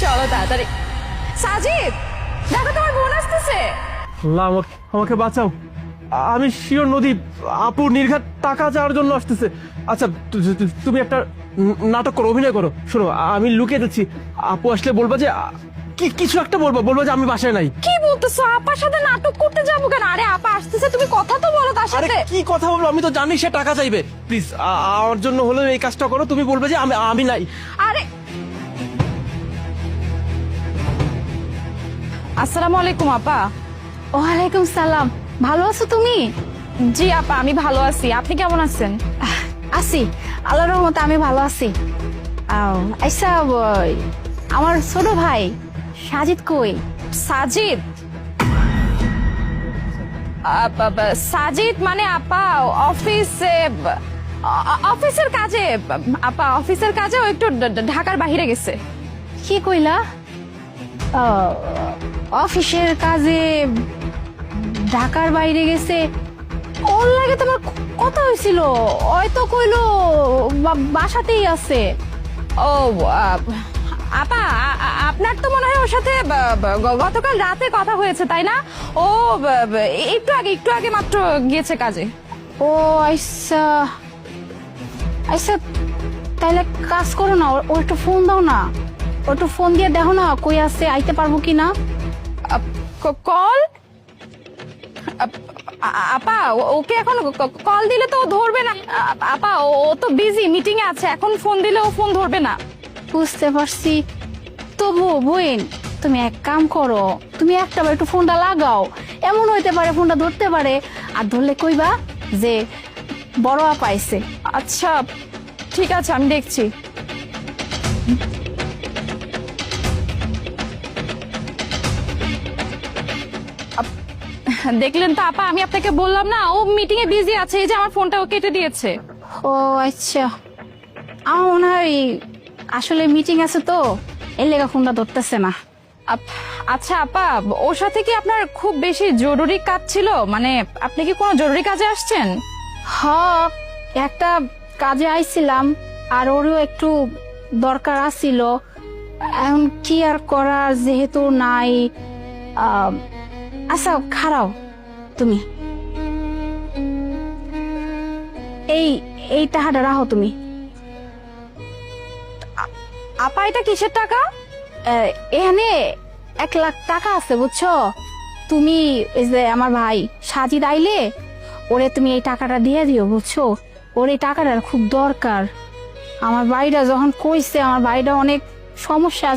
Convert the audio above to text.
চলো তাড়াতাড়ি। সাজিদ, দেখো তোমার বোন আসতেছে। আল্লাহ, আমাকে বাঁচাও। আমি শিওর নদী আপু নির্ঘাত টাকা চাওয়ার জন্য আসতেছে। আচ্ছা, তুমি একটা নাটক করো, অভিনয় করো। শোনো, আমি লুকিয়ে যাচ্ছি। আপু আসলে বলবা যে কিছু একটা বলবা যে আমি বাসায় নাই। কি বলতেছো? আপার সাথে নাটক করতে যাবো কেন? আরে আপা আসতেছে, তুমি কথা তো বলো তার আরে সাথে। কি কথা বলবো? আমি তো জানি সে টাকা চাইবে। প্লিজ আমার জন্য হলেও এই কাজটা করো। তুমি বলবে যে আমি নাই। আরে আসসালামু আলাইকুম আপা। ওয়ালাইকুম সালাম। ভালো আছো তুমি? জি আপা, আমি ভালো আছি। আপনি কেমন আছেন? আছি, আল্লাহর রহমতে আমি ভালো আছি। আচ্ছা, আমার ছোট ভাই সাজিদ কই? সাজিদ? সাজিদ মানে আপা অফিসের কাজে। আপা অফিসের কাজে ও একটু ঢাকার বাইরে গেছে। কি কইলা? অফিসের কাজে ঢাকার বাইরে গেছে? ওর লাগে তোমার কথা হয়েছিল? হয়তো কইলো বাসাতেই আছে। ও আপা, আপনার তো মনে হয় ওর সাথে গতকাল রাতে কথা হয়েছে, তাই না? ও একটু আগে মাত্র গিয়েছে কাজে। ও আচ্ছা আচ্ছা, তাহলে কাজ করো না, ওর একটু ফোন দাও না। ও একটু ফোন দিয়ে দেখো না কই আছে, আইতে পারবো কিনা। কল? আপা ওকে এখন কল দিলে তো ও ধরবে না। আপা ও তো বিজি, মিটিং এ আছে। এখন ফোন দিলে ও ফোন ধরবে না। বুঝতে পারছি। তবু বোন, তুমি এক কাম করো, তুমি একটাবার একটু ফোনটা লাগাও। এমন হইতে পারে ফোনটা ধরতে পারে, আর ধরলে কইবা যে বড় আপা আইছে। আচ্ছা ঠিক আছে, আমি দেখছি। দেখলেন তো আপা, আমি আপনাকে বললাম না ও মিটিং এ বিজি আছে। এই যে আমার ফোনটা ও কেটে দিয়েছে। ও আচ্ছা, আমার মনে হয় আসলে মিটিং আছে তো, এর লেগা ফোনটা ধরতেছে না। আচ্ছা আপা, ওর সাথে কি আপনার খুব বেশি জরুরি কাজ ছিল? মানে আপনি কি কোনো জরুরি কাজে আসছেন? হ, একটা কাজে আইছিলাম, আর ওরও একটু দরকার আছিল। এখন কি আর করার, যেহেতু নাই। আচ্ছা খারাও তুমি, এই টাকাটা রাখো তুমি। আপা এটা কিসের টাকা? এখানে 1,00,000 টাকা আছে বুঝছো। তুমি এই যে আমার ভাই সাজিদ আইলে ওরে তুমি এই টাকাটা দিয়ে দিও বুঝছো। ওর এই টাকাটার খুব দরকার। আমার ভাইটা যখন কইছে, আমার ভাইটা অনেক সমস্যা